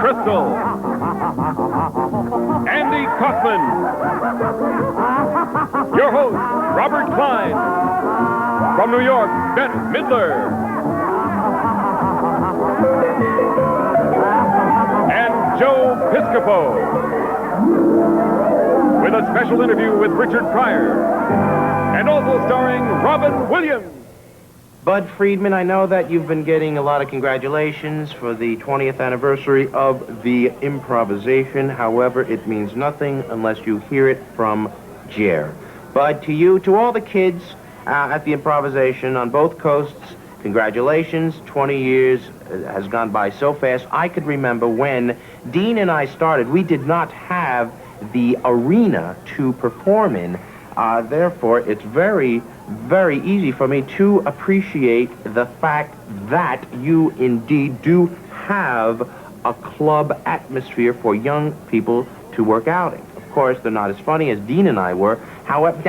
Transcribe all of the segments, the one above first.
Crystal, Andy Kaufman, your host, Robert Klein, from New York, Bette Midler, and Joe Piscopo, with a special interview with Richard Pryor, and also starring Robin Williams. Bud Friedman, I know that you've been getting a lot of congratulations for the 20th anniversary of the improvisation. However, it means nothing unless you hear it from Jer. Bud, to you, to all the kids at the improvisation on both coasts, congratulations. 20 years has gone by so fast. I could remember when Dean and I started, we did not have the arena to perform in. Therefore, it's very, very easy for me to appreciate the fact that you indeed do have a club atmosphere for young people to work out in. Of course, they're not as funny as Dean and I were. However,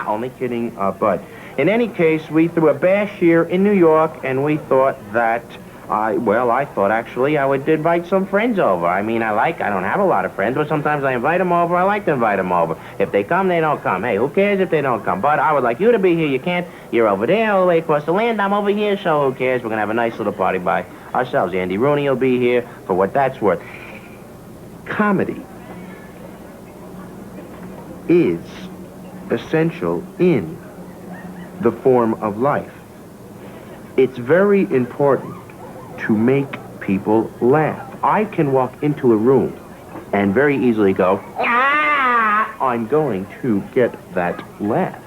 only kidding, Bud. In any case, we threw a bash here in New York, and we thought that I thought actually I would invite some friends over. I mean, I don't have a lot of friends, but sometimes I invite them over. I like to invite them over. If they come, they don't come. Hey, who cares if they don't come? But I would like you to be here. You can't. You're over there all the way across the land. I'm over here, so who cares? We're going to have a nice little party by ourselves. Andy Rooney will be here for what that's worth. Comedy is essential in the form of life. It's very important to make people laugh. I can walk into a room and very easily go, I'm going to get that laugh.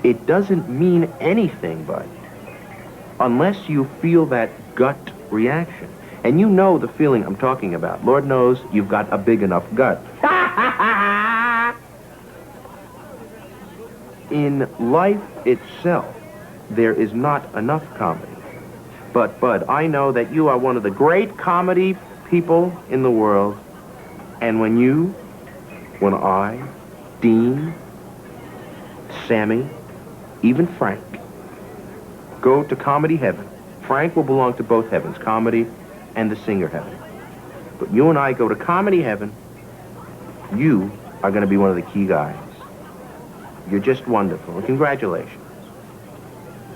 It doesn't mean anything, Bud, unless you feel that gut reaction. And you know the feeling I'm talking about. Lord knows you've got a big enough gut. In life itself, there is not enough comedy. But, Bud, I know that you are one of the great comedy people in the world. And when I, Dean, Sammy, even Frank, go to comedy heaven, Frank will belong to both heavens, comedy and the singer heaven. But you and I go to comedy heaven, you are going to be one of the key guys. You're just wonderful. Congratulations.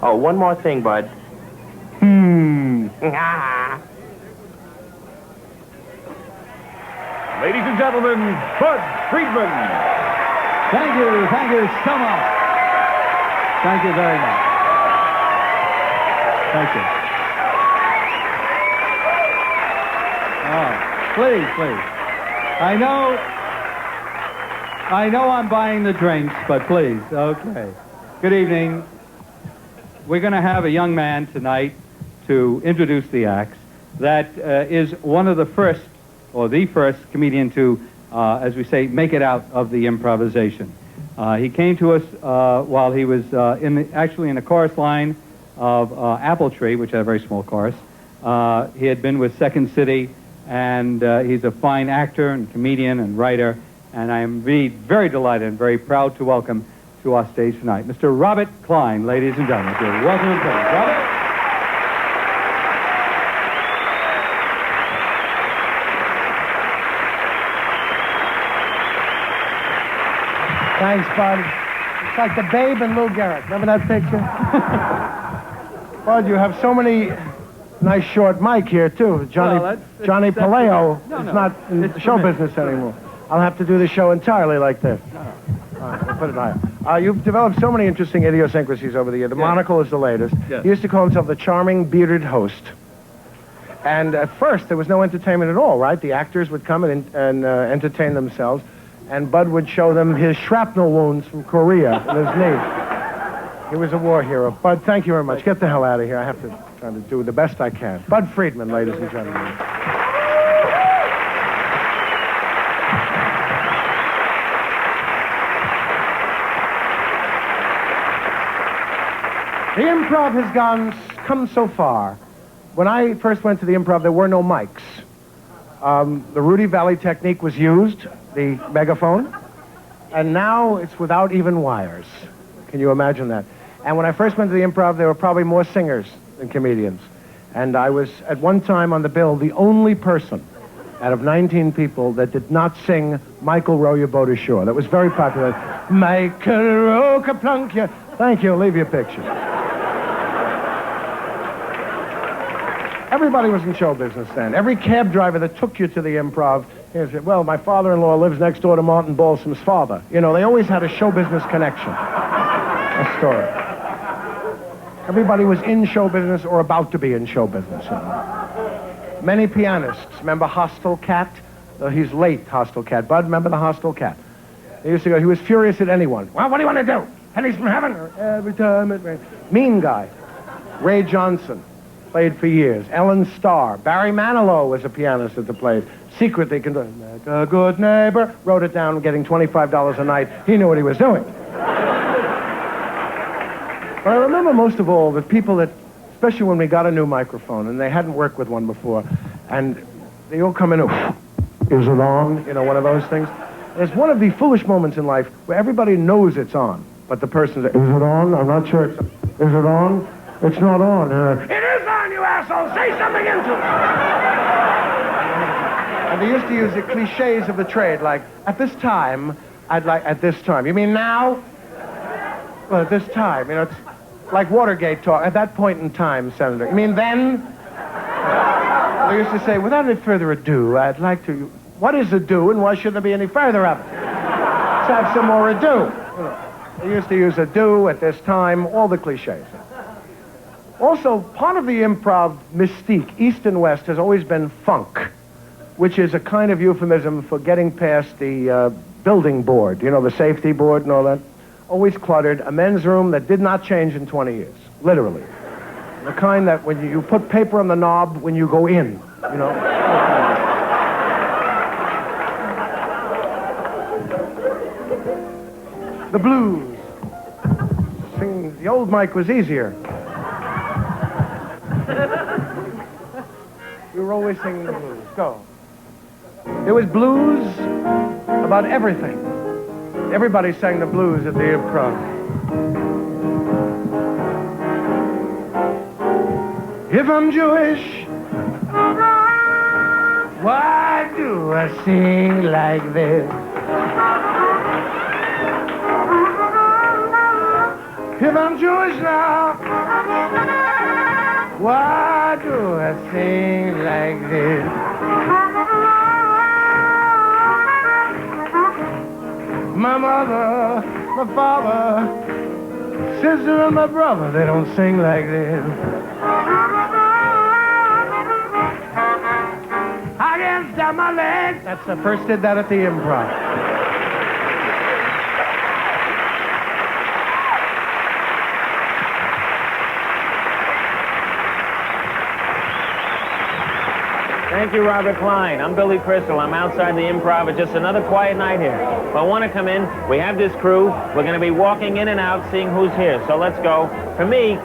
Oh, one more thing, Bud. Ladies and gentlemen, Bud Friedman. Thank you so much. Thank you very much. Thank you. Oh, please. I know I'm buying the drinks, but please, okay. Good evening. We're going to have a young man tonight to introduce the acts that is one of the first, or the first comedian to, as we say, make it out of the improvisation. He came to us while he was actually in the chorus line of Apple Tree, which had a very small chorus. He had been with Second City, and he's a fine actor and comedian and writer, and I am really very delighted and very proud to welcome to our stage tonight, Mr. Robert Klein, ladies and gentlemen. Welcome and please. Robert? Thanks, Bud. It's like the Babe and Lou Gehrig. Remember that picture? Bud, you have so many nice short mic here, too. Johnny Paleo is not in the show business anymore. I'll have to do the show entirely like this. All right, we'll put it higher. You've developed so many interesting idiosyncrasies over the year. The monocle is the latest. He used to call himself the charming bearded host. And at first, there was no entertainment at all, right? The actors would come and entertain themselves, and Bud would show them his shrapnel wounds from Korea in his knee. He was a war hero. Bud, thank you very much. Get the hell out of here. I have to try to do the best I can. Bud Friedman, ladies and gentlemen. The Improv has come so far. When I first went to the Improv, there were no mics. The Rudy Valley technique was used, the megaphone, and now it's without even wires. Can you imagine that? And when I first went to the Improv, there were probably more singers than comedians. And I was, at one time on the bill, the only person out of 19 people that did not sing Michael, Row Your Boat Ashore. That was very popular. Michael, row kaplunk ya. Thank you. Leave your picture. Everybody was in show business then. Every cab driver that took you to the Improv, he said, well, my father-in-law lives next door to Martin Balsam's father. You know, they always had a show business connection. A story. Everybody was in show business or about to be in show business. You know. Many pianists. Remember Hostile Cat? He's late, Hostile Cat. Bud, remember the Hostile Cat? He used to go, he was furious at anyone. Well, what do you want to do? Pennies from heaven? Every time it rains. Mean Guy. Ray Johnson. Played for years. Ellen Starr. Barry Manilow was a pianist at the place. Secretly, like a good neighbor. Wrote it down, getting $25 a night. He knew what he was doing. But I remember most of all the people that, especially when we got a new microphone, and they hadn't worked with one before, and they all come in and, is it on? You know, one of those things. There's one of the foolish moments in life where everybody knows it's on, but the person says, is it on? I'm not sure. Is it on? It's not on. It is on, you asshole! Say something into it! And they used to use the cliches of the trade, like, at this time, I'd like, at this time. You mean now? Well, at this time, you know, it's like Watergate talk. At that point in time, Senator. You mean then? They used to say, without any further ado, I'd like to... What is ado, and why shouldn't there be any further of it? Let's have some more ado. You know, they used to use ado at this time, all the cliches. Also, part of the Improv mystique, East and West, has always been funk, which is a kind of euphemism for getting past the building board, you know, the safety board and all that. Always cluttered, a men's room that did not change in 20 years, literally. The kind that when you put paper on the knob when you go in, you know. The blues. Sing, the old mic was easier. We were always singing the blues. Go. There was blues about everything. Everybody sang the blues at the Improv. If I'm Jewish, why do I sing like this? If I'm Jewish now, why do I sing like this? My mother, my father, sister and my brother, they don't sing like this. I can't stop my legs. That's the first did that at the Improv. Thank you, Robert Klein. I'm Billy Crystal. I'm outside the Improv. It's just another quiet night here. If I want to come in, we have this crew. We're going to be walking in and out, seeing who's here. So let's go. For me,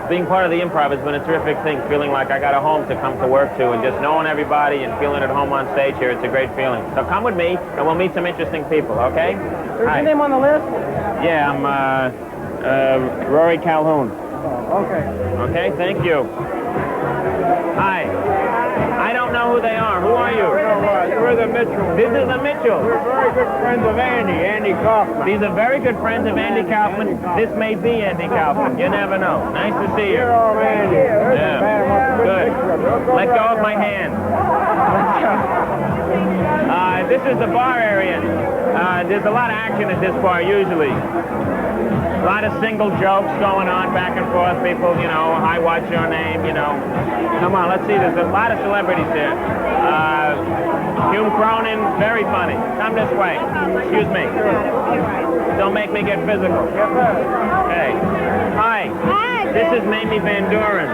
being part of the Improv has been a terrific thing, feeling like I got a home to come to work to, and just knowing everybody and feeling at home on stage here. It's a great feeling. So come with me, and we'll meet some interesting people, okay? Is your name on the list? Yeah, I'm Rory Calhoun. Oh, okay. Okay, thank you. Hi. I don't know who they are. Who are you? We're the Mitchells. This is the Mitchells. We're very good friends of Andy Kaufman. These are very good friends of Andy Kaufman. This may be Andy Kaufman. You never know. Nice to see you. You're all Andy. Yeah. Good. Let go of my hand. This is the bar area. There's a lot of action at this bar usually. A lot of single jokes going on back and forth. People, you know, hi, what's your name, you know. Come on, let's see. There's a lot of celebrities here. Hume Cronin, very funny. Come this way. Excuse me. Don't make me get physical. Hey. Hi. Hi. This is Mamie Van Doren.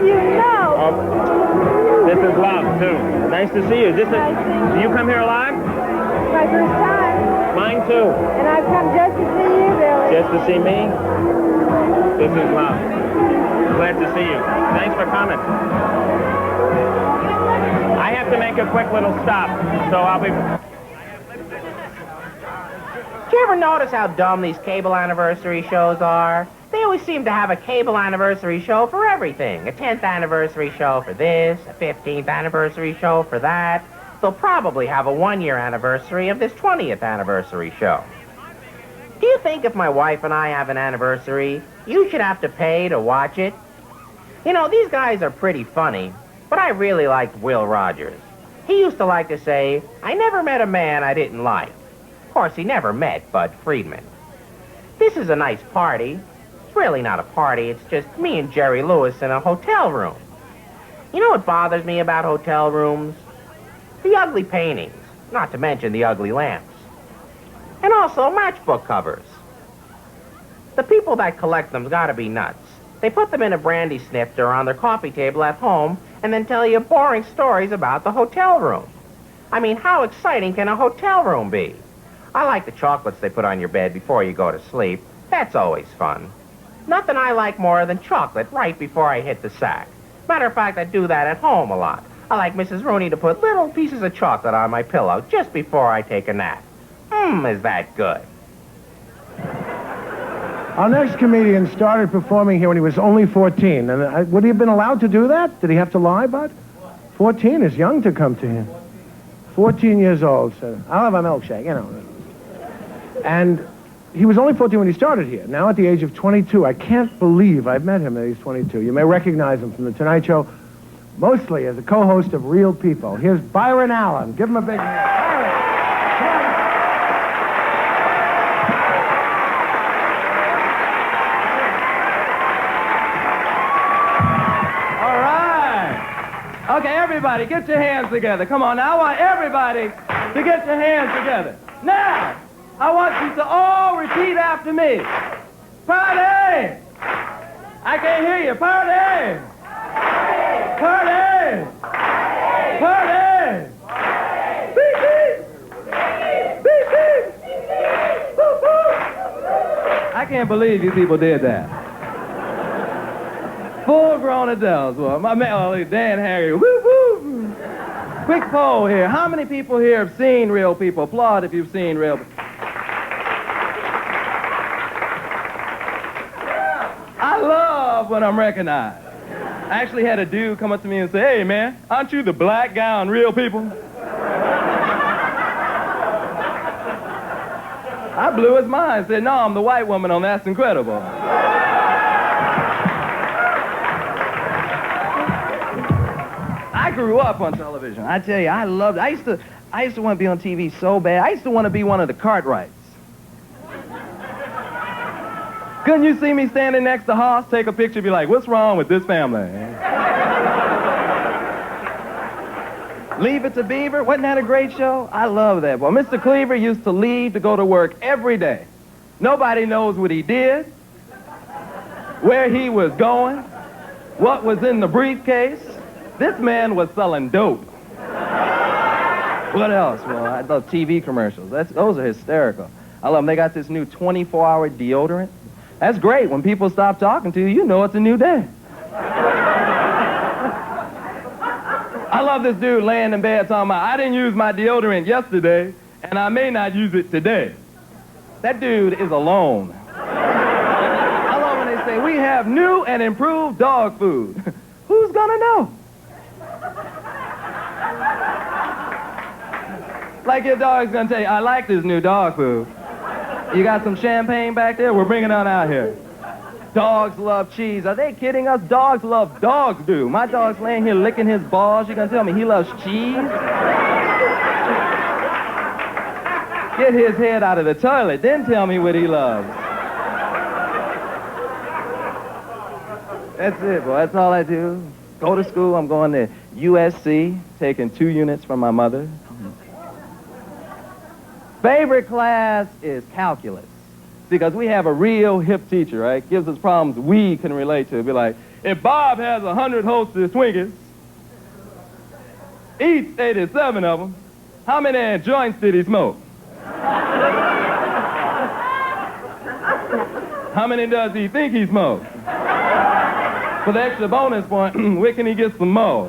You know. This is Love, too. Nice to see you. Do you come here a lot? My first time. Mine, too. And I've come just to see you, Billy. Just to see me? This is Love. Glad to see you. Thanks for coming. I have to make a quick little stop, so I'll be... Did you ever notice how dumb these cable anniversary shows are? They always seem to have a cable anniversary show for everything. A 10th anniversary show for this, a 15th anniversary show for that. They'll probably have a 1-year anniversary of this 20th anniversary show. Do you think if my wife and I have an anniversary, you should have to pay to watch it? You know, these guys are pretty funny, but I really liked Will Rogers. He used to like to say, I never met a man I didn't like. Of course, he never met Bud Friedman. This is a nice party. It's really not a party, it's just me and Jerry Lewis in a hotel room. You know what bothers me about hotel rooms? The ugly paintings, not to mention the ugly lamps. And also matchbook covers. The people that collect them's gotta be nuts. They put them in a brandy snifter on their coffee table at home and then tell you boring stories about the hotel room. I mean, how exciting can a hotel room be? I like the chocolates they put on your bed before you go to sleep. That's always fun. Nothing I like more than chocolate right before I hit the sack. Matter of fact, I do that at home a lot. I like Mrs. Rooney to put little pieces of chocolate on my pillow just before I take a nap. Is that good? Our next comedian started performing here when he was only 14. And would he have been allowed to do that? Did he have to lie, Bud? 14 is young to come to him. 14 years old. So I'll have a milkshake, you know. And he was only 14 when he started here. Now at the age of 22, I can't believe I've met him at age 22. You may recognize him from The Tonight Show, mostly as a co-host of Real People. Here's Byron Allen. Give him a big hand. Okay, everybody, get your hands together. Come on, now I want everybody to get your hands together. Now, I want you to all repeat after me. Party! I can't hear you. Party! Party! Party! Beep, beep! Beep, beep! Boop, boop! I can't believe you people did that. Full-grown adults. Well, my man, Dan Harry. Woo, woo. Quick poll here. How many people here have seen Real People? Applaud if you've seen Real People. I love when I'm recognized. I actually had a dude come up to me and say, hey, man, aren't you the black guy on Real People? I blew his mind. Said, no, I'm the white woman on That's Incredible. I grew up on television. I tell you, I loved it. I used to want to be on TV so bad. I used to want to be one of the Cartwrights. Couldn't you see me standing next to Hoss, take a picture, be like, what's wrong with this family? Leave It to Beaver, wasn't that a great show? I love that. Well, Mr. Cleaver used to leave to go to work every day. Nobody knows what he did, where he was going, what was in the briefcase. This man was selling dope. What else? Well, I love TV commercials. Those are hysterical. I love them. They got this new 24-hour deodorant. That's great. When people stop talking to you, you know it's a new day. I love this dude laying in bed talking about, I didn't use my deodorant yesterday, and I may not use it today. That dude is alone. I love when they say, we have new and improved dog food. Who's gonna know? Like your dog's gonna tell you, I like this new dog food. You got some champagne back there? We're bringing it on out here. Dogs love cheese. Are they kidding us? Dogs love dogs do. My dog's laying here licking his balls. You're gonna tell me he loves cheese? Get his head out of the toilet, then tell me what he loves. That's it, boy. That's all I do. Go to school. I'm going to USC, taking 2 units from my mother. Favorite class is calculus, because we have a real hip teacher, right? Gives us problems we can relate to. Be like, if Bob has 100 Hostess Twinkies, eats 87 of them, how many joints did he smoke? How many does he think he smoked? For the extra bonus point, where can he get some more?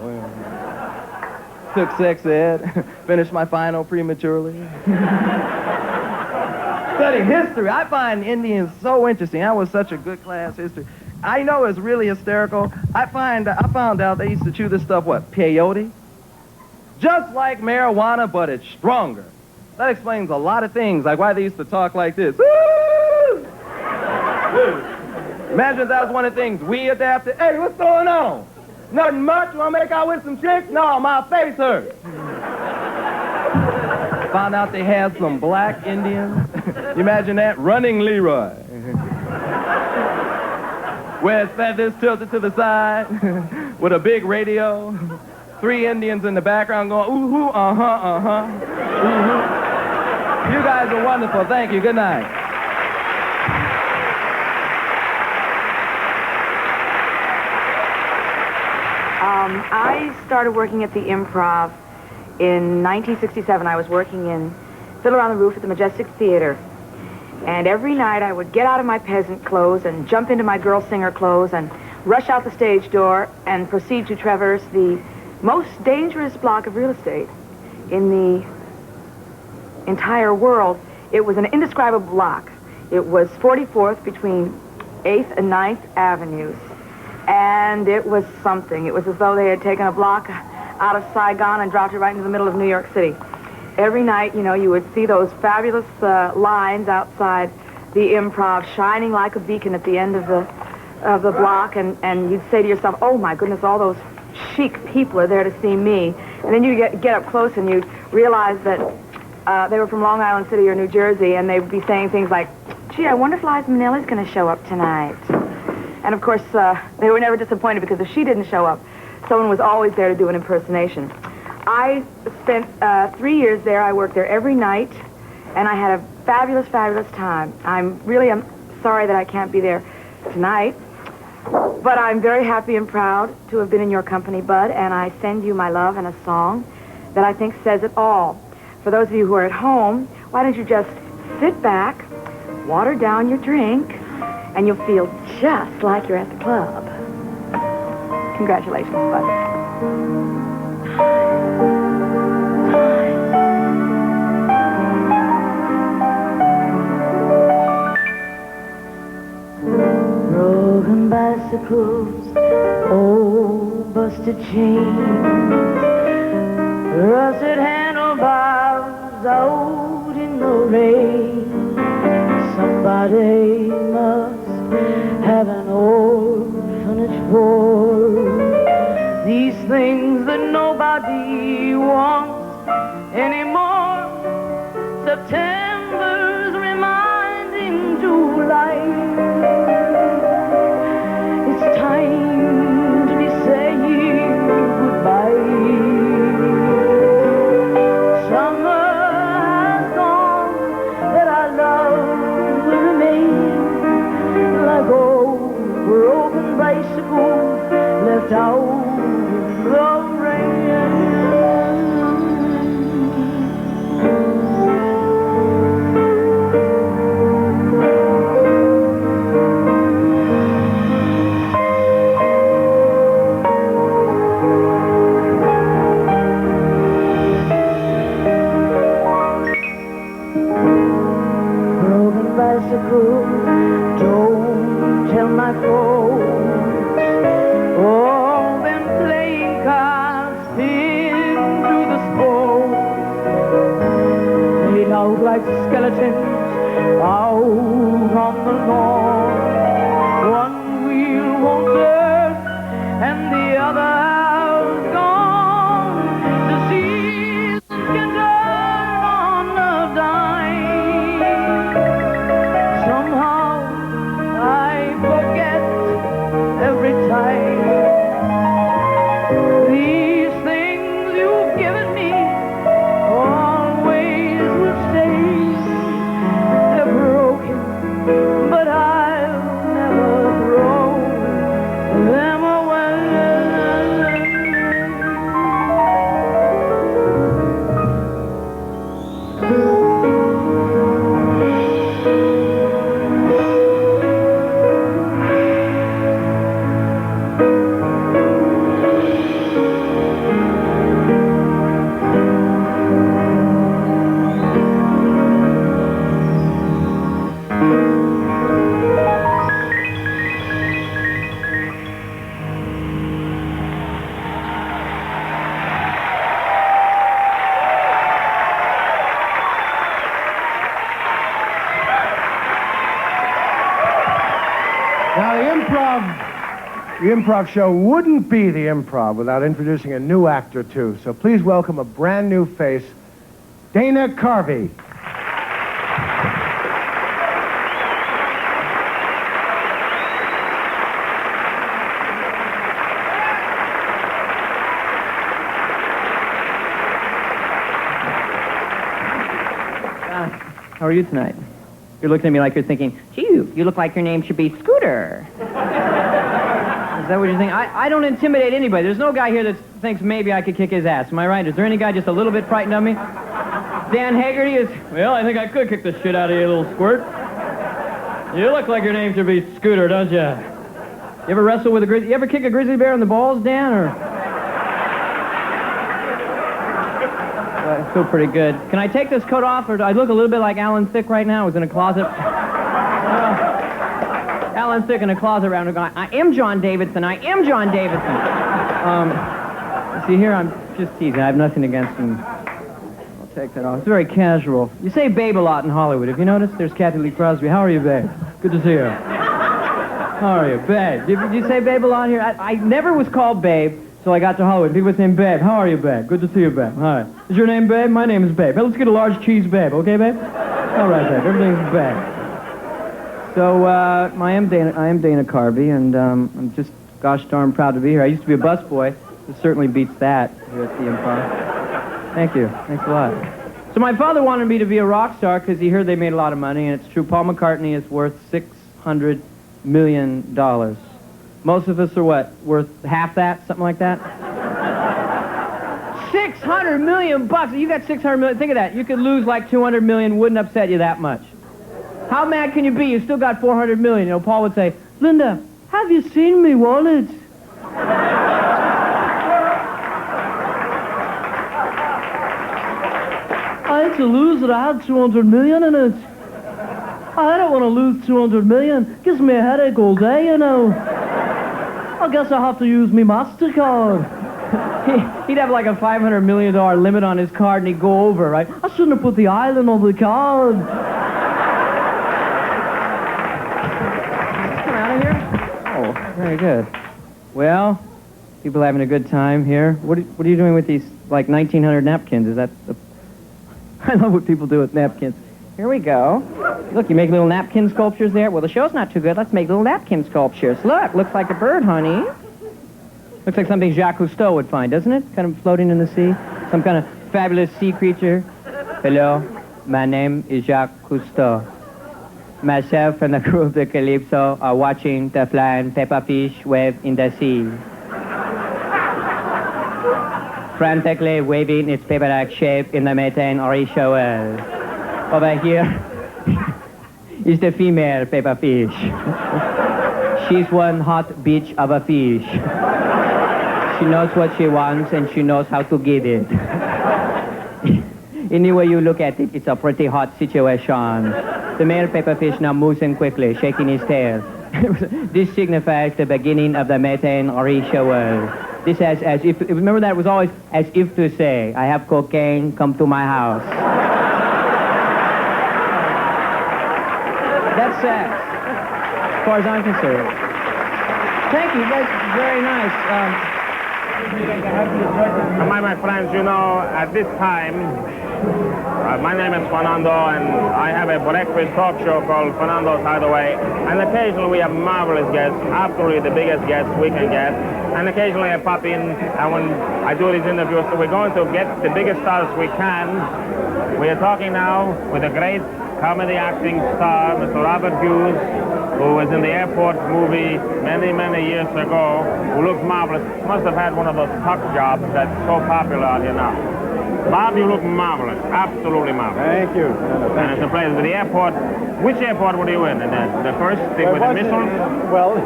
Took sex ed, finished my final prematurely. Study history. I find Indians so interesting. That was such a good class, history. I know it's really hysterical. I found out they used to chew this stuff, what, peyote? just like marijuana, but it's stronger. That explains a lot of things, like why they used to talk like this. Woo! Imagine if that was one of the things we adapted. Hey, what's going on? Nothing much. You want to make out with some chicks? No, my face hurts. Found out they had some black Indians. You imagine that? Running Leroy. Where his feathers tilted to the side with a big radio. 3 Indians in the background going, ooh-hoo, uh-huh, uh-huh. Ooh-hoo. You guys are wonderful. Thank you. Good night. I started working at the Improv in 1967. I was working in Fiddler on the Roof at the Majestic Theater. And every night I would get out of my peasant clothes and jump into my girl singer clothes and rush out the stage door and proceed to traverse the most dangerous block of real estate in the entire world. It was an indescribable block. It was 44th between 8th and 9th Avenues. And it was something. It was as though they had taken a block out of Saigon and dropped it right into the middle of New York City. Every night, you know, you would see those fabulous lines outside the Improv shining like a beacon at the end of the block, and you'd say to yourself, oh my goodness, all those chic people are there to see me. And then you get up close and you'd realize that they were from Long Island City or New Jersey, and they'd be saying things like, gee, I wonder if Liza Minnelli's going to show up tonight. And of course, they were never disappointed, because if she didn't show up, someone was always there to do an impersonation. I spent 3 years there. I worked there every night, and I had a fabulous, fabulous time. I'm sorry that I can't be there tonight, but I'm very happy and proud to have been in your company, Bud, and I send you my love and a song that I think says it all. For those of you who are at home, why don't you just sit back, water down your drink, and you'll feel just like you're at the club. Congratulations, Bud. Broken bicycles, old busted chains, rusted handlebars out in the rain. Somebody must have an orphanage for these things that nobody wants anymore. September's reminding July it's time to be saying goodbye. Summer has gone, but our love will remain like old broken bicycles left out in the rain. Broken bicycle, don't tell my folks. Oh, been playing cards into the sports. Laid out like skeletons out on the lawn. One wheel won't turn and the other's gone. The seasons can turn on a dime. Somehow I forget every time. These things you've given me always will stay. They're broken, but I The Improv show wouldn't be the Improv without introducing a new act or two. So please welcome a brand new face, Dana Carvey. How are you tonight? You're looking at me like you're thinking, gee, you look like your name should be Scooter. Is that what you're thinking? I don't intimidate anybody. There's no guy here that thinks maybe I could kick his ass. Am I right? Is there any guy just a little bit frightened of me? Dan Haggerty is, well, I think I could kick the shit out of you, little squirt. You look like your name should be Scooter, don't you? You ever wrestle with a grizzly? You ever kick a grizzly bear in the balls, Dan, or? I feel pretty good. Can I take this coat off, or do I look a little bit like Alan Thicke right now? I was in a closet. Alan Thicke in a closet around and going, I am John Davidson. I am John Davidson. See here, I'm just teasing. I have nothing against him. I'll take that off. It's very casual. You say babe a lot in Hollywood. Have you noticed? There's Kathy Lee Crosby. How are you, babe? Good to see you. How are you, babe? Did you say babe a lot here? I never was called babe. So I got to Hollywood. People were saying, babe, how are you, babe? Good to see you, babe. Hi. Is your name Babe? My name is Babe. Hey, let's get a large cheese, babe. Okay, babe? All right, babe. Everything's babe. So, I am Dana Carvey, and I'm just gosh darn proud to be here. I used to be a busboy. This certainly beats that here at the Improv. Thank you. Thanks a lot. So my father wanted me to be a rock star because he heard they made a lot of money, and it's true. Paul McCartney is worth $600 million. Most of us are what? Worth half that? Something like that? 600 million bucks. You got 600 million. Think of that. You could lose like 200 million. Wouldn't upset you that much. How mad can you be? You still got 400 million. You know, Paul would say, Linda, have you seen me wallet? I had to lose it. I had 200 million in it. I don't want to lose 200 million. Gives me a headache all day, you know. I guess I'll have to use me MasterCard. He'd have like a $500 million limit on his card, and he'd go over, right? I shouldn't have put the island on the card. Come out of here. Oh, very good. Well, people having a good time here. What are you doing with these, like, 1,900 napkins? Is that the... I love what people do with napkins. Here we go. Look, you make little napkin sculptures there. Well, the show's not too good. Let's make little napkin sculptures. Look, looks like a bird, honey. Looks like something Jacques Cousteau would find, doesn't it? Kind of floating in the sea. Some kind of fabulous sea creature. Hello, my name is Jacques Cousteau. Myself and the crew of the Calypso are watching the flying pepperfish wave in the sea. Frantically waving its paper-like shape in the methane shower. Over here is the female paper fish. She's one hot bitch of a fish. She knows what she wants, and she knows how to get it. Any way you look at it, it's a pretty hot situation. The male paper fish now moves in quickly, shaking his tail. This signifies the beginning of the methane shower. This has as if, remember that it was always as if to say, I have cocaine, come to my house. That's sex, as far as I'm concerned. Thank you, that's very nice. My friends, you know, at this time, my name is Fernando, and I have a breakfast talk show called Fernando's Hideaway, and occasionally we have marvelous guests, absolutely the biggest guests we can get, and occasionally I pop in, and when I do these interviews, so we're going to get the biggest stars we can. We are talking now with a great comedy acting star, Mr. Robert Hughes, who was in the airport movie many, many years ago, who looks marvelous. Must have had one of those tuck jobs that's so popular out here now. Bob, you look marvelous, absolutely marvelous. Thank you. And it's a pleasure. With the airport, which airport were you in? The first thing with the missile? Well,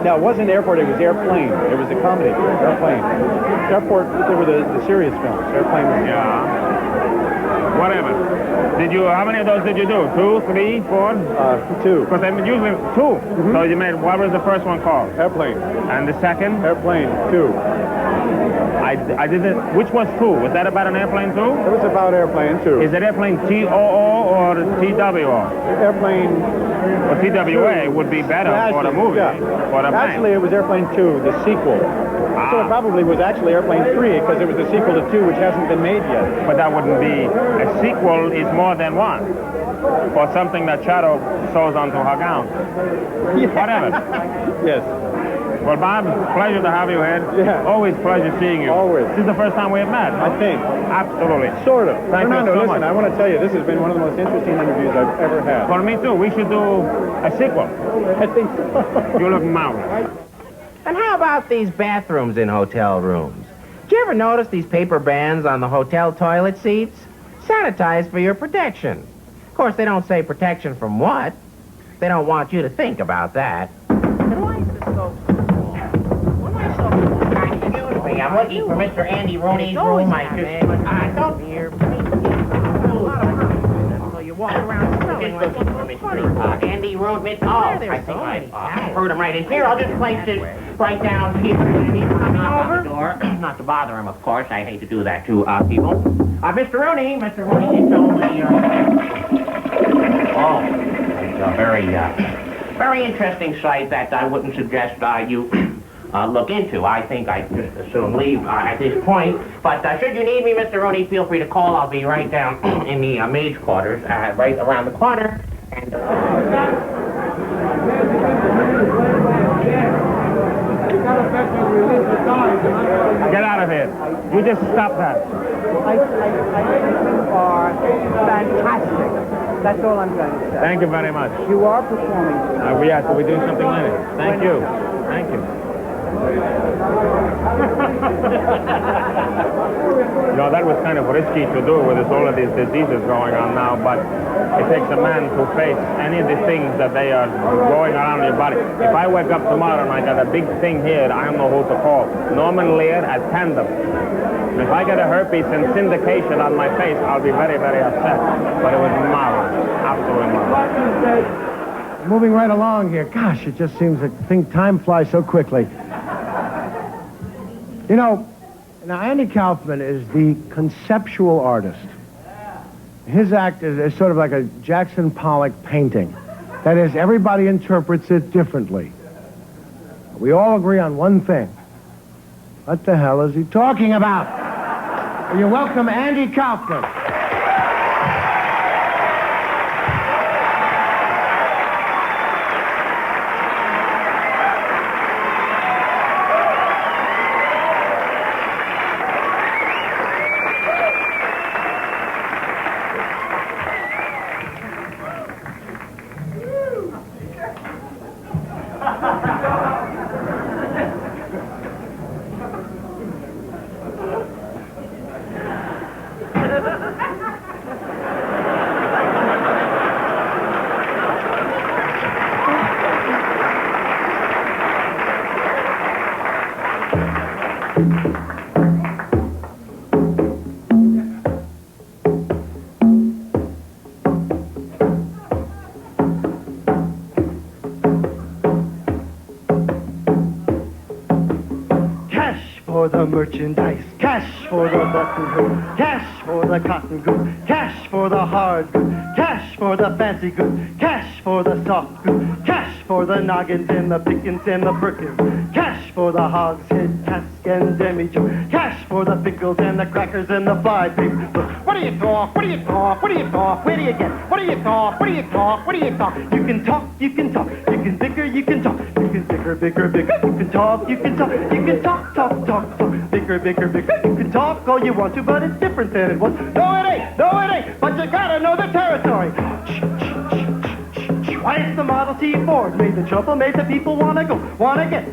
no, it wasn't airport, it was airplane. It was a comedy, airplane. Airport, they were the serious films. Airplane was... Yeah. Whatever. How many of those did you do? 2, 3, 4? 2. Because I mean, usually 2. So you made, what was the first one called? Airplane. And the second? Airplane, 2. I did it. Which was 2? Was that about an airplane too? It was about airplane too. Is it airplane TOO or TWO? Airplane. Well, TWA would be better for the movie. Yeah. For the Actually, it was Airplane 2, the sequel. So it probably was actually Airplane 3 because it was the sequel to 2, which hasn't been made yet. But that wouldn't be. A sequel is more than one. For something that Shadow sews onto her gown. Whatever. Yes. Well, Bob, pleasure to have you here. Yeah. Always pleasure seeing you. Always. This is the first time we have met. I think. Absolutely. Sort of. Thank Fernando, you so listen, much. I want to tell you, this has been one of the most interesting interviews I've ever had. For me, too. We should do a sequel. I think so. You look marvelous. And how about these bathrooms in hotel rooms? Did you ever notice these paper bands on the hotel toilet seats? Sanitized for your protection. Of course, they don't say protection from what. They don't want you to think about that. And why is this so... Excuse me, I'm looking for Mr. Andy Rooney's room. I don't hear. So you walk around smelling like a funny. Andy Rooney. Oh, I think I heard him right in here. I'll just place it right down here. He's coming over. Not to bother him, of course. I hate to do that to people. Mr. Rooney, it's only. Oh, it's a very interesting site that I wouldn't suggest you look into. I think I'd just as soon leave at this point. But should you need me, Mr. Rooney, feel free to call. I'll be right down in the maid's quarters, right around the corner. And Get out of here. You just stop that. I think you are fantastic. That's all I'm going to say. Thank you very much. You are performing. We have to be doing something later. Thank you. Thank you. You know, that was kind of risky to do with all of these diseases going on now, but it takes a man to face any of the things that they are going around in your body. If I wake up tomorrow and I got a big thing here, I don't know who to call. Norman Lear at Tandem. If I get a herpes and syndication on my face, I'll be very, very upset. But it was marvelous. Absolutely marvelous. Moving right along here. Gosh, it just seems like time flies so quickly. You know, now Andy Kaufman is the conceptual artist. His act is sort of like a Jackson Pollock painting. That is, everybody interprets it differently. We all agree on one thing. What the hell is he talking about? Will you welcome Andy Kaufman? For the merchandise, cash for the button hook, cash for the cotton good, cash for the hard good, cash for the fancy good, cash for the soft good, cash for the noggins and the pickins and the perkins, cash for the hogshead, cask and demi-joe, cash for the pickles and the crackers and the fried pig. What do you talk? What do you talk? What do you talk? Where do you get? What do you talk? What do you talk? What do you talk? You can talk, you can talk, you can bicker, you can talk, you can bicker, bicker, bicker, you can talk, you can talk, you can talk, talk, talk, talk, bicker, bicker, bicker, you can talk all you want to, but it's different than it was. No, it ain't, no, it ain't, but you gotta know the territory. Why, it's the Model T Ford, made the trouble, made the people wanna go, wanna get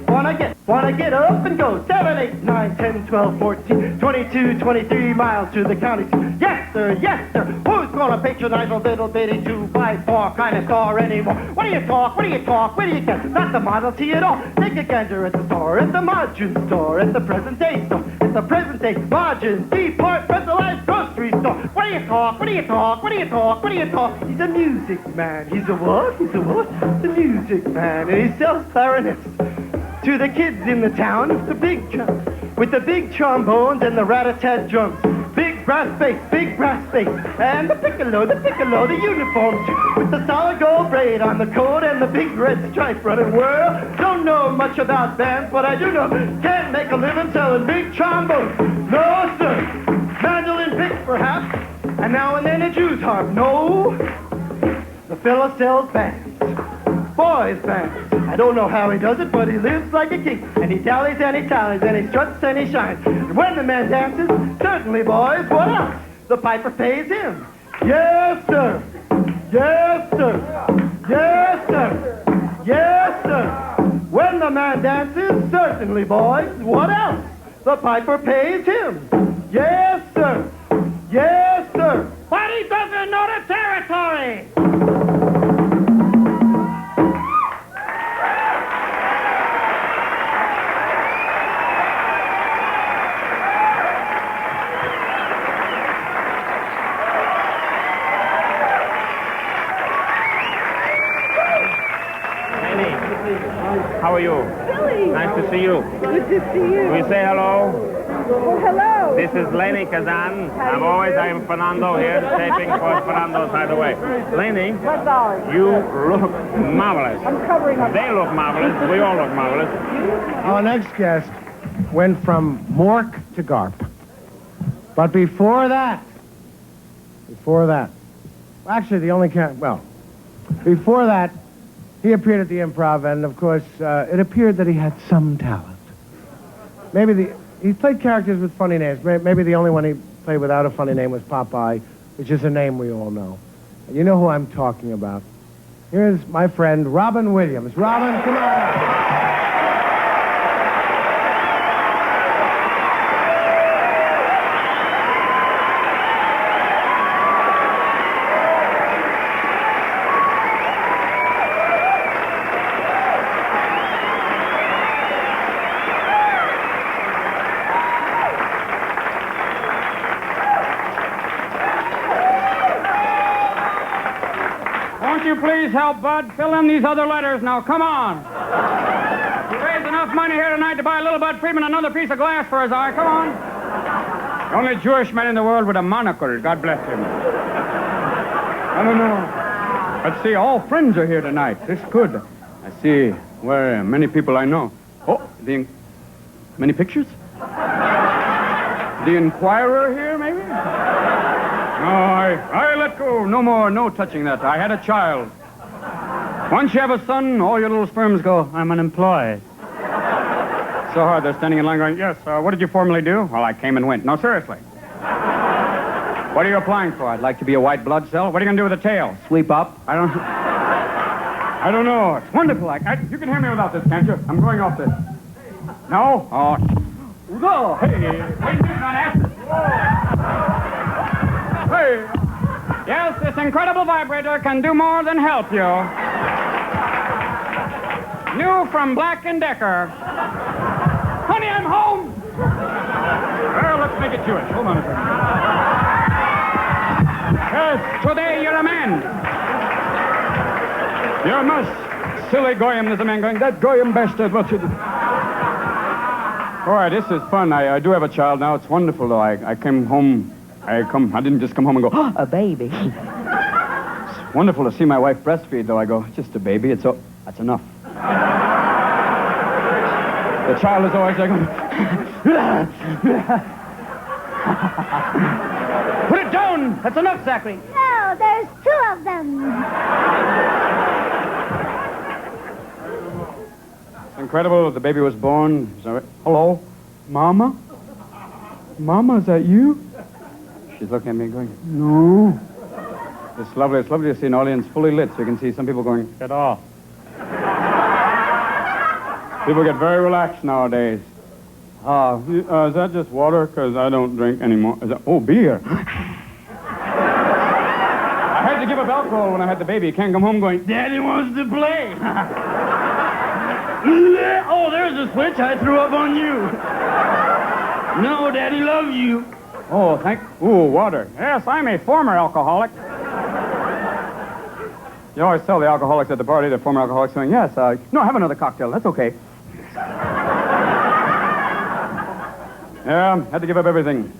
up and go. 7, 8, 9, 10, 12, 14, 22, 23 miles to the county. Yes, sir, yes, sir. Who's gonna patronize a little bitty 2x4 kind of store anymore? What do you talk? What do you talk? Where do you get? Not the Model T at all. Take a gander at the store, at the margin store, at the present day store, at the present day margin departmentalized grocery store. What do you talk? What do you talk? What do you talk? What do you talk? He's a music man. He's a what? He's a what? The music man, and he sells clarinets to the kids in the town. It's a big town. with the big trombones and the rat-a-tat drums. Big brass bass, and the piccolo, the uniforms, with the solid gold braid on the coat and the big red stripe running. Well, don't know much about bands, but I do know can't make a living selling big trombones. No, sir. Mandolin picks, perhaps, and now and then a Jew's harp. No, the fella sells bands. Boys bands. I don't know how he does it, but he lives like a king. And he dallies and he tallies and he struts and he shines. And when the man dances, certainly, boys, what else? The piper pays him. Yes, sir. Yes, sir. Yes, sir. Yes, sir. When the man dances, certainly, boys, what else? The piper pays him. Yes, sir. Yes, sir. But he doesn't know the territory. How are you? Billy. Nice to see you. Good to see you. Will you say hello? Oh, hello. This is Lenny Kazan. I'm Fernando here, taping for Fernando's, by the way. Lenny, What's ours? you look marvelous. I'm covering up. They look marvelous. We all look marvelous. Our next guest went from Mork to Garp. But before that, actually the only before that, he appeared at the Improv, and of course, it appeared that he had some talent. He played characters with funny names. Maybe the only one he played without a funny name was Popeye, which is a name we all know. And you know who I'm talking about. Here's my friend, Robin Williams. Robin, come on. Please help, Bud. Fill in these other letters now. Come on. We raised enough money here tonight to buy little Bud Friedman another piece of glass for his eye. Come on. The only Jewish man in the world with a monocle. God bless him. I don't know. Let's see. All friends are here tonight. This is good. I see where many people I know. Oh, many pictures? The Inquirer here, maybe? No, I let go. No more. No touching that. I had a child. Once you have a son, all your little sperms go, I'm unemployed. So hard, they're standing in line going, yes, what did you formerly do? Well, I came and went. No, seriously. What are you applying for? I'd like to be a white blood cell. What are you going to do with the tail? Sweep up? I don't know. It's wonderful. You can hear me without this, can't you? I'm going off this. No? Oh, no. Hey. Yes, this incredible vibrator can do more than help you. New from Black & Decker. Honey, I'm home. Well, let's make it Jewish. Hold on a second. Yes, today you're a man. You're a muss. Silly goyim. There's a man going, that goyim bastard, what you do? All right, this is fun. I do have a child now. It's wonderful, though. I came home. I didn't just come home and go, oh, a baby. It's wonderful to see my wife breastfeed, though. I go, just a baby. That's enough. The child is always like, put it down. That's enough, Zachary. No, there's two of them. It's incredible. The baby was born. Hello, Mama? Mama, is that you? She's looking at me going, no. It's lovely to see an audience fully lit so you can see some people going, get off. People get very relaxed nowadays. Is that just water? Because I don't drink anymore. Beer. I had to give up alcohol when I had the baby. You can't come home going, Daddy wants to play. Oh, there's a switch. I threw up on you. No, Daddy loves you. Oh, water. Yes, I'm a former alcoholic. You always tell the alcoholics at the party, the former alcoholics, saying, yes, no, have another cocktail. That's okay. Yeah, had to give up everything.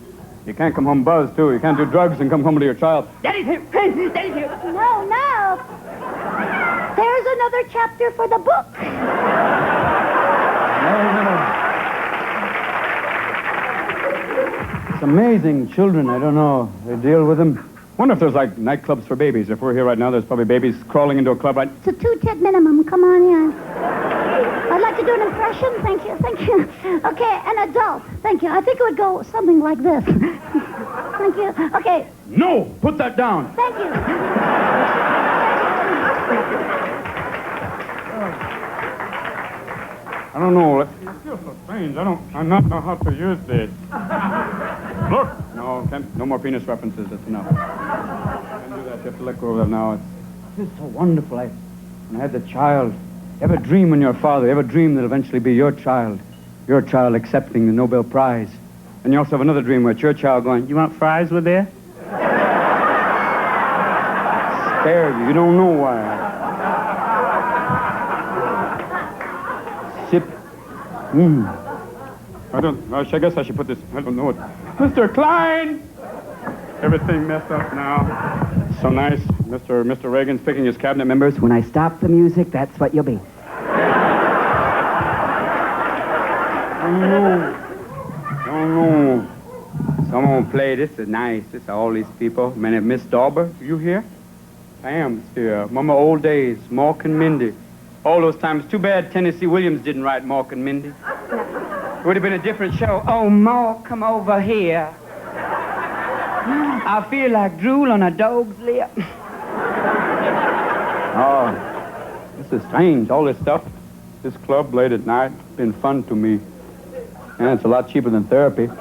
You can't come home buzzed, too. You can't do drugs and come home to your child. Daddy's here. Daddy's here. No, no. There's another chapter for the book. It's amazing, children. I don't know. They deal with them. Wonder if there's, like, nightclubs for babies. If we're here right now, there's probably babies crawling into a club right... It's a 2-tit minimum. Come on in. I'd like to do an impression. Thank you. Thank you. Okay, an adult. Thank you. I think it would go something like this. Thank you. Okay. No! Put that down. Thank you. I don't know. It feels so strange. I not know how to use this. Look! No, no more penis references. That's enough. Can't do that. You have to let go of that now. It feels so wonderful. When I had the child, you ever dream when you're a father? You ever dream that eventually be your child accepting the Nobel Prize? And you also have another dream where it's your child going, you want fries with there? Scared you. You don't know why. Sip. I guess I should put this. I don't know it. Mr. Klein! Everything messed up now. So nice. Mr. Reagan's picking his cabinet members. When I stop the music, that's what you'll be. No. Someone play. This is nice. This are all these people. Man, Miss Dauber, you here? I am here. Remember old days, Mork and Mindy. All those times. Too bad Tennessee Williams didn't write Mork and Mindy. It would have been a different show. Oh, Mork, come over here. I feel like drool on a dog's lip. Oh, this is strange, all this stuff. This club late at night, it's been fun to me. And it's a lot cheaper than therapy. I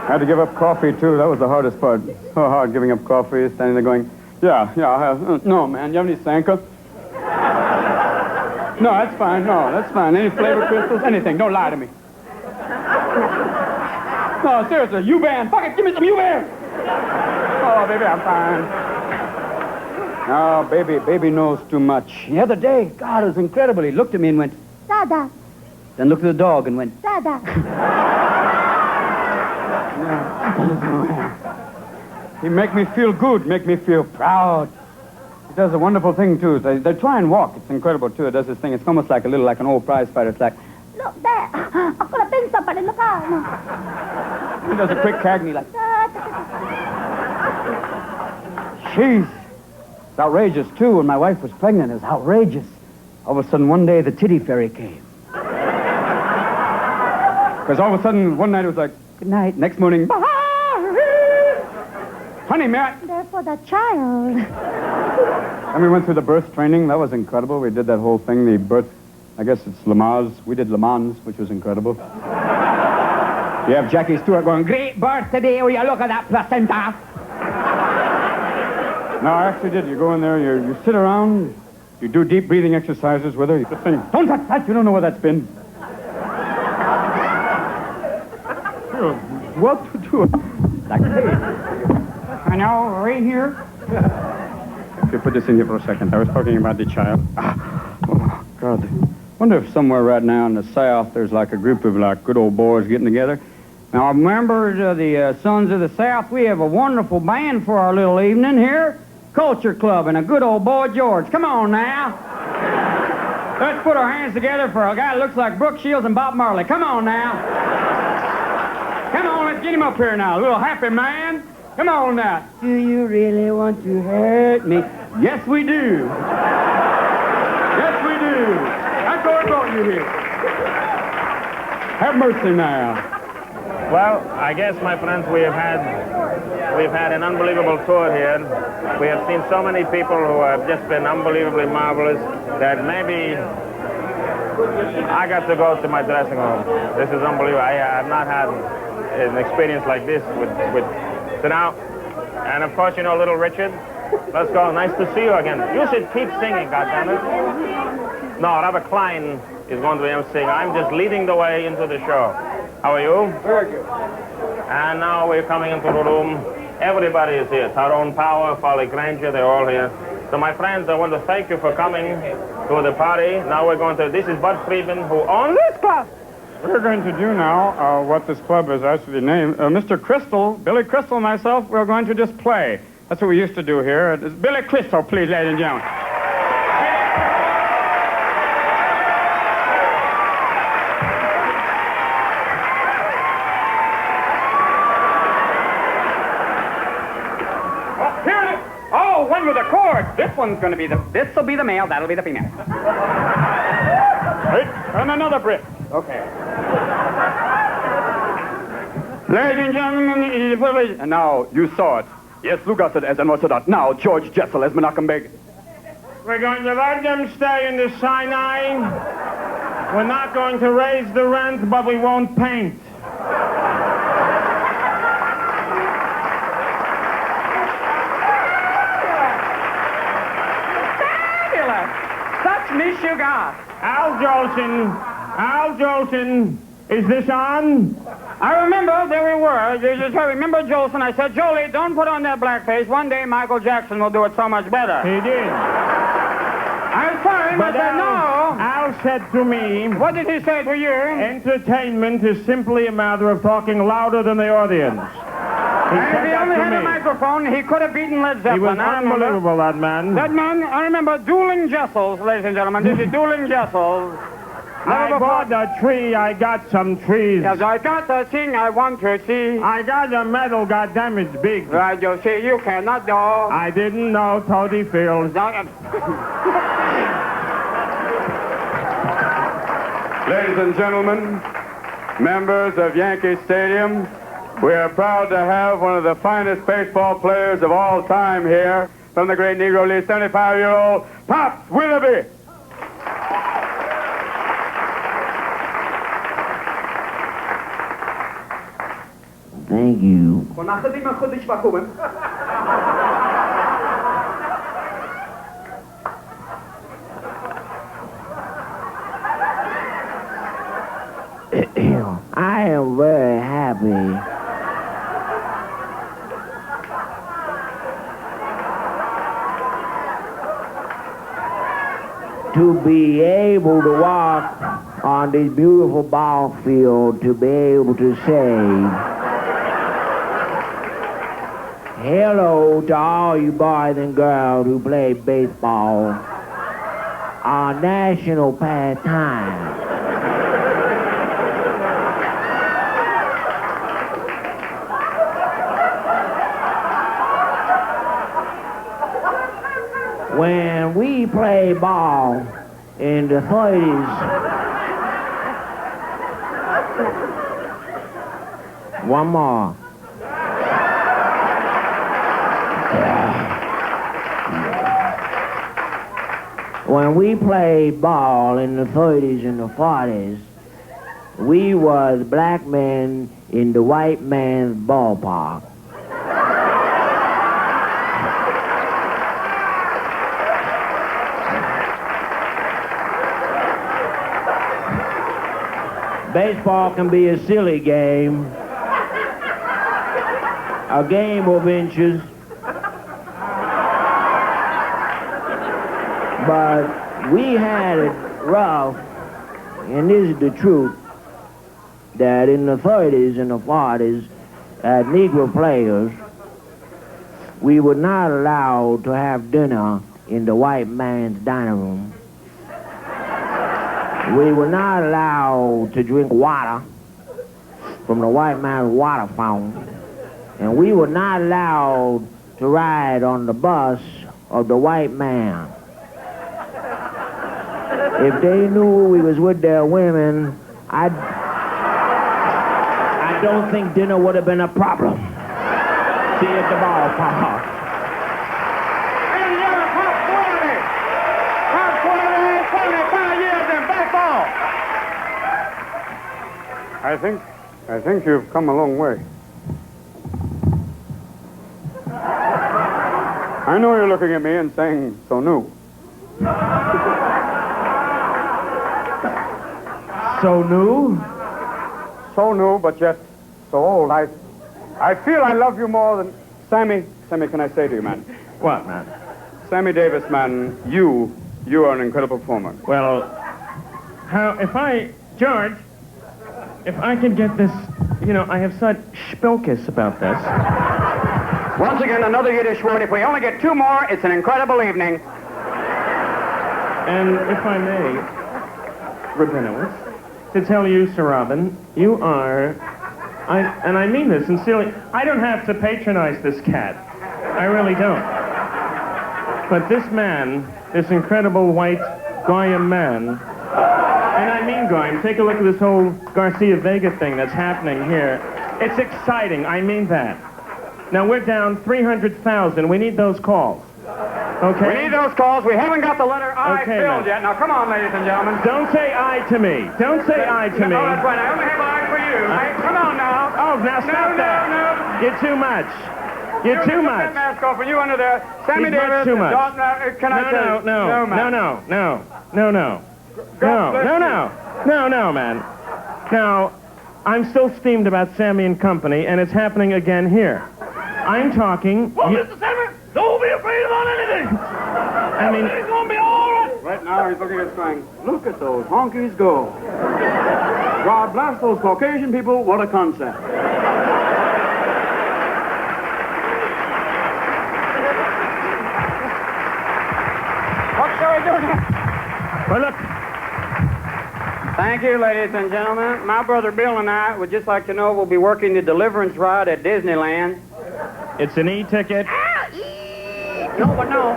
had to give up coffee, too. That was the hardest part. So hard giving up coffee, standing there going, yeah, I have. No, man, you have any Sanka? No, that's fine. No, that's fine. Any flavor crystals? Anything. Don't lie to me. No, seriously, U-Band. Fuck it, give me some U-Band. Oh, baby, I'm fine. No, baby knows too much. The other day, God, it was incredible. He looked at me and went, Dada. Then looked at the dog and went, Dada. He make me feel good, make me feel proud. He does a wonderful thing, too. They try and walk. It's incredible, too. It does this thing. It's almost like like an old prize fighter. It's like, look there. I'm going to pin somebody. Look out. He does a quick Cagney like, jeez. It's outrageous, too. When my wife was pregnant, it was outrageous. All of a sudden, one day, the titty fairy came. Because all of a sudden, one night, it was like, good night. Next morning, honey, Matt. They're for the child. And we went through the birth training. That was incredible. We did that whole thing, the birth, I guess it's Lamaze. We did Le Mans, which was incredible. You have Jackie Stewart going, great birth today, will you look at that placenta? No, I actually did. You go in there, you sit around, you do deep breathing exercises with her. You just think, don't touch that, you don't know where that's been. What to do? Like, hey. I know, right here. If you put this in here for a second, I was talking about the child. Oh, God. Wonder if somewhere right now in the South there's like a group of like good old boys getting together. Now, members of the Sons of the South, we have a wonderful band for our little evening here. Culture Club and a good old boy George. Come on now. Let's put our hands together for a guy that looks like Brooke Shields and Bob Marley. Come on now. Come on, let's get him up here now. A little happy man. Come on now. Do you really want to hurt me? Yes, we do. Yes, we do. That's why I brought you here. Have mercy now. Well, I guess, my friends, we've had an unbelievable tour here. We have seen so many people who have just been unbelievably marvelous that maybe I got to go to my dressing room. This is unbelievable. I have not had an experience like this with so now, and of course, you know, little Richard. Let's go. Nice to see you again. You should keep singing, goddammit. No, Robert Klein is going to be emceeing. I'm just leading the way into the show. How are you? Very good. And now we're coming into the room. Everybody is here. Tyrone Power, Folly Granger, they're all here. So, my friends, I want to thank you for coming to the party. Now we're going to... This is Bud Friedman, who owns this club. We're going to do now what this club is actually named. Mr. Crystal, Billy Crystal and myself, we're going to just play. That's what we used to do here. It's Billy Crystal, please, ladies and gentlemen. Oh, here it is. Oh, one with a cord. This one's going to be this'll be the male, that'll be the female. Right, and another brick. Okay. Ladies and gentlemen, it is a privilege. And now, you saw it. Yes, Lugasset as Anosadat. Now, George Jessel as Menachem Begin. We're going to let them stay in the Sinai. We're not going to raise the rent, but we won't paint. Fabulous! Such mishugas. Al Jolson, is this on? I remember, there we were. I remember Jolson. I said, Jolie, don't put on that blackface. One day Michael Jackson will do it so much better. He did. I was sorry, but I said, no. Al said to me... What did he say to you? Entertainment is simply a matter of talking louder than the audience. And if he only had a microphone, he could have beaten Led Zeppelin. He was unbelievable, that man. That man, I remember dueling Jessels, ladies and gentlemen. This is dueling Jessels. I bought a tree, I got some trees. Yes, I got the thing I want to see. I got the metal got damaged big. Right, you see, you cannot know. I didn't know Toady Fields. Ladies and gentlemen, members of Yankee Stadium, we are proud to have one of the finest baseball players of all time here from the great Negro League, 75-year-old Pops Willoughby. Thank you. I am very happy to be able to walk on this beautiful ball field, to be able to say hello to all you boys and girls who play baseball, our national pastime. When we play ball in the 30s, one more. When we played ball in the 30s and the 40s, we was black men in the white man's ballpark. Baseball can be a silly game, a game of inches, but we had it rough, and this is the truth, that in the 30s and the 40s, as Negro players, we were not allowed to have dinner in the white man's dining room. We were not allowed to drink water from the white man's water fountain. And we were not allowed to ride on the bus of the white man. If they knew we was with their women, I don't think dinner would have been a problem. See you at the ballpark. I think you've come a long way. I know you're looking at me and saying, so new. So new? So new, but yet so old. I feel I love you more than... Sammy, can I say to you, man? What, man? Sammy Davis, man, you are an incredible performer. Well, George, if I could get this, you know, I have such spilkus about this. Once again, another Yiddish word. If we only get 2 more, it's an incredible evening. And if I may, Rabinowitz, to tell you, Sir Robin, you are, and I mean this sincerely, I don't have to patronize this cat. I really don't. But this man, this incredible white Goyim man, and I mean Goyim, take a look at this whole Garcia Vega thing that's happening here. It's exciting, I mean that. Now we're down 300,000, we need those calls. Okay? We need those calls. We haven't got the letter I Okay, filled man. yet. Now, come on, ladies and gentlemen. Don't say I to me. Don't say I to me. No, that's right. I only have I for you. Come on now. Oh, now stop that. No. You're too much. You're too much. That mask off, and you under there. Sammy He's much Davis. too much. Can I tell you? No, man. Now, I'm still steamed about Sammy and Company, and it's happening again here. I'm talking... Well, Mr. Sammy, don't be afraid about anything. I mean... Everything's going to be all right. Right now, he's looking at strings. Look at those honkies go. God bless those Caucasian people. What a concept. What shall we do now? Well, look. Thank you, ladies and gentlemen. My brother Bill and I would just like to know we'll be working the Deliverance ride at Disneyland. It's an e-ticket. No, but no.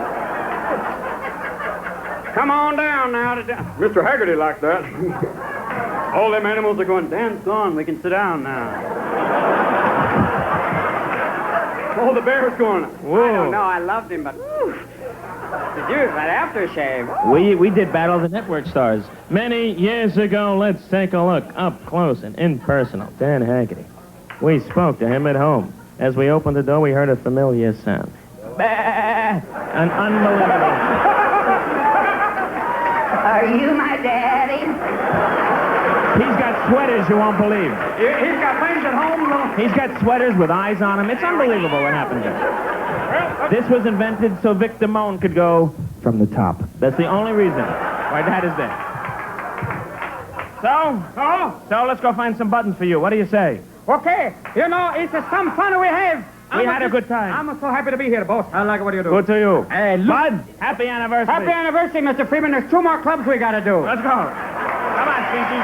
Come on down now. Mr. Haggerty liked that. All them animals are going, Dan's gone. We can sit down now. Oh, the bear's going. Whoa. I don't know. I loved him, but... Whew. Did you? That aftershave. We did Battle of the Network Stars many years ago. Let's take a look up close and impersonal. Dan Haggerty. We spoke to him at home. As we opened the door, we heard a familiar sound. Bah! An unbelievable. Are you my daddy? He's got sweaters you won't believe. He's got things at home, though. He's got sweaters with eyes on them. It's unbelievable what happened here. This was invented so Vic Damone could go from the top. That's the only reason why that is there. So let's go find some buttons for you. What do you say? Okay. You know, it's some fun we have. We had a good time. I'm so happy to be here, boss. I like what you do. Good to you. Hey, look. Bud, happy anniversary. Happy anniversary, Mr. Freeman. There's 2 more clubs we got to do. Let's go. Come on, Stinky.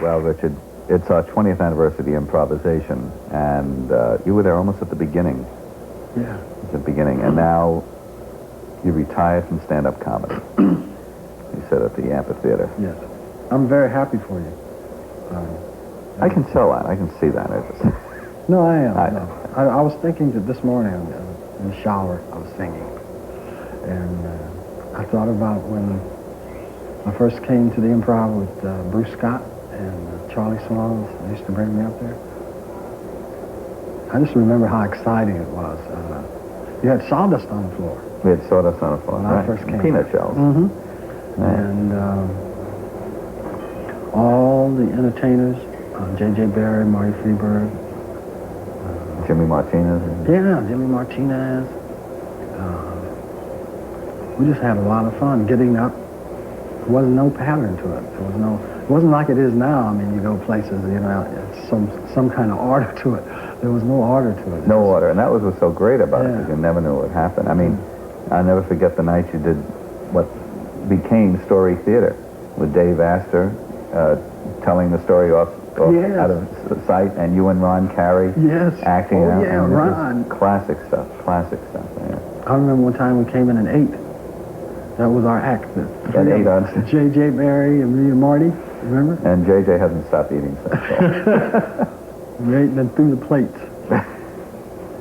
Well, Richard, it's our 20th anniversary of improvisation, and you were there almost at the beginning. Yeah. At the beginning, and now you retired from stand-up comedy. You said at the amphitheater. Yes. I'm very happy for you. I can tell that. I can see that. No, I am. I was thinking that this morning in the shower, I was singing. And I thought about when I first came to the Improv with Bruce Scott and Charlie Swans. They used to bring me up there. I just remember how exciting it was. You had sawdust on the floor. We had sawdust on the floor. When I first came. Peanut shells. Mm-hmm. Right. And all the entertainers, J.J. Barry, Marty Freeberg. Jimmy Martinez. Yeah, Jimmy Martinez. We just had a lot of fun getting up. There wasn't no pattern to it. It wasn't like it is now. I mean, you go places, you know, it's some kind of order to it. There was no order to it. No order, and that was what's so great about it, because you never knew what would happen. I mean, I'll never forget the night you did what became Story Theater with Dave Astor telling the story out of sight, and you and Ron Carey acting out. Yeah, and Ron. Classic stuff, yeah. I remember one time we came in at 8. That was our act. At 8 on. J.J. Barry and me and Marty, remember? And J.J. hasn't stopped eating since. We ate and then threw the plates.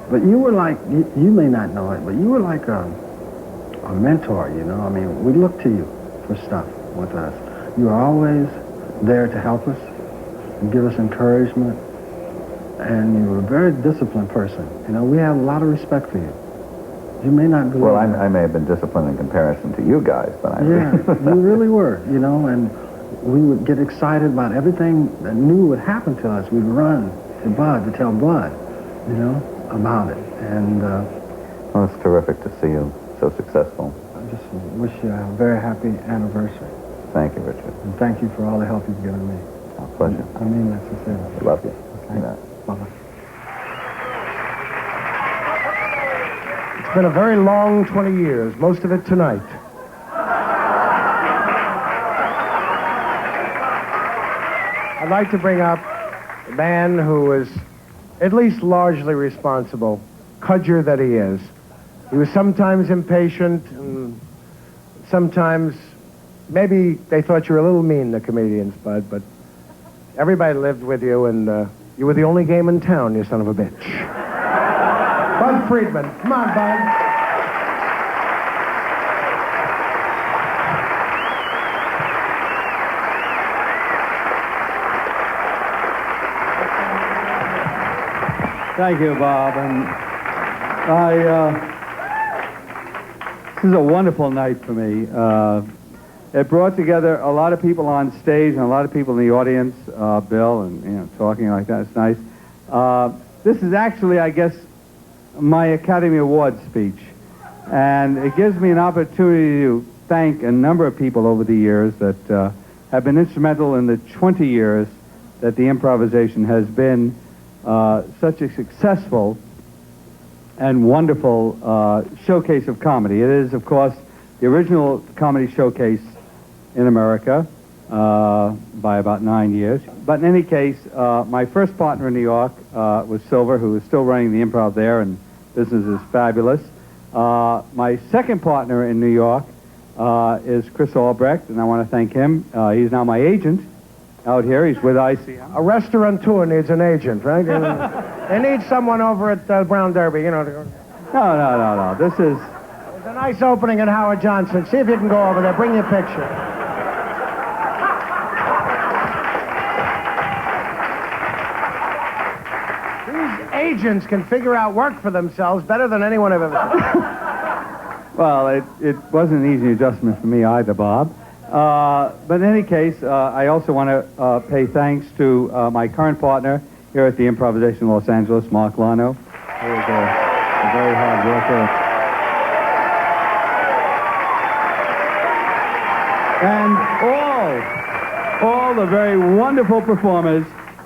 But you were like, you may not know it, but you were like a mentor, you know? I mean, we looked to you for stuff with us. You were always there to help us and give us encouragement. And you were a very disciplined person. You know, we have a lot of respect for you. You may not believe Well, I may have been disciplined in comparison to you guys, but you really were, you know, and we would get excited about everything that new would happen to us. We'd run to Bud, to tell Bud, you know, about it. And well, it's terrific to see you so successful. I just wish you a very happy anniversary. Thank you, Richard. And thank you for all the help you've given me. Our pleasure. I mean that sincerely. I love you. Okay. Bye-bye. It's been a very long 20 years, most of it tonight. I'd like to bring up a man who is at least largely responsible, cudger that he is. He was sometimes impatient, and sometimes maybe they thought you were a little mean, the comedians, Bud, but everybody lived with you, and you were the only game in town, you son of a bitch. Bud Friedman. Come on, Bud. Thank you, Bob. And this is a wonderful night for me. It brought together a lot of people on stage and a lot of people in the audience, Bill, and talking like that. It's nice. This is actually, I guess, my Academy Award speech, and it gives me an opportunity to thank a number of people over the years that have been instrumental in the 20 years that the improvisation has been such a successful and wonderful showcase of comedy. It is, of course, the original comedy showcase in America by about 9 years. But in any case, my first partner in New York was Silver, who is still running the Improv there, and business is fabulous. My second partner in New York is Chris Albrecht, and I want to thank him. He's now my agent out here. He's with ICM. A restaurateur needs an agent, right? They need someone over at Brown Derby, you know. No. This is... There's a nice opening at Howard Johnson. See if you can go over there. Bring your picture. These agents can figure out work for themselves better than anyone I've ever seen. Well, it wasn't an easy adjustment for me either, Bob. But in any case, I also want to pay thanks to my current partner here at the Improvisation Los Angeles, Mark Lano, who is a very hard worker. And all the very wonderful performers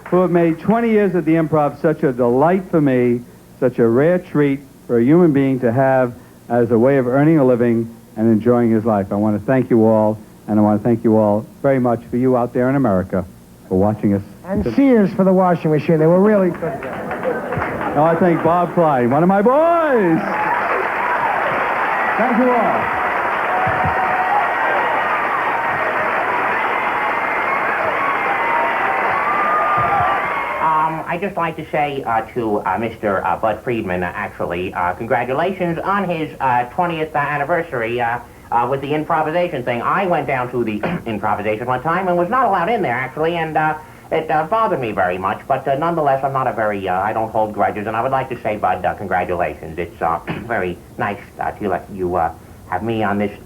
who have made 20 years at the Improv such a delight for me, such a rare treat for a human being to have as a way of earning a living and enjoying his life. I want to thank you all. And I want to thank you all very much for you out there in America for watching us. And Sears for the washing machine. They were really good. Now I thank Bob Clyde, one of my boys. Thank you all. I'd just like to say to Mr. Bud Friedman, actually, congratulations on his 20th anniversary with the improvisation thing. I went down to the improvisation one time and was not allowed in there, actually, and it bothered me very much. But nonetheless, I'm not a very, I don't hold grudges, and I would like to say, Bud, congratulations. It's very nice to let you have me on this